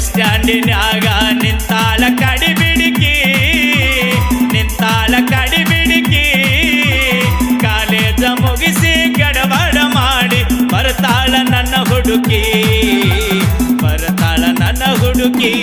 Bus ಸ್ಟ್ಯಾಂಡಿನ್ಯಾಗ ನಿಂತಾಳ ಕಡಿಬಿಡಿಕಿ, ನಿಂತಾಳ ಕಡಿಬಿಡಿಕಿ. College ಮುಗಿಸಿ ಗಡಬಡ ಮಾಡಿ ಬರ್ತಾಳ ನನ್ನ ಹುಡುಕಿ, ಬರ್ತಾಳ ನನ್ನ ಹುಡುಕಿ.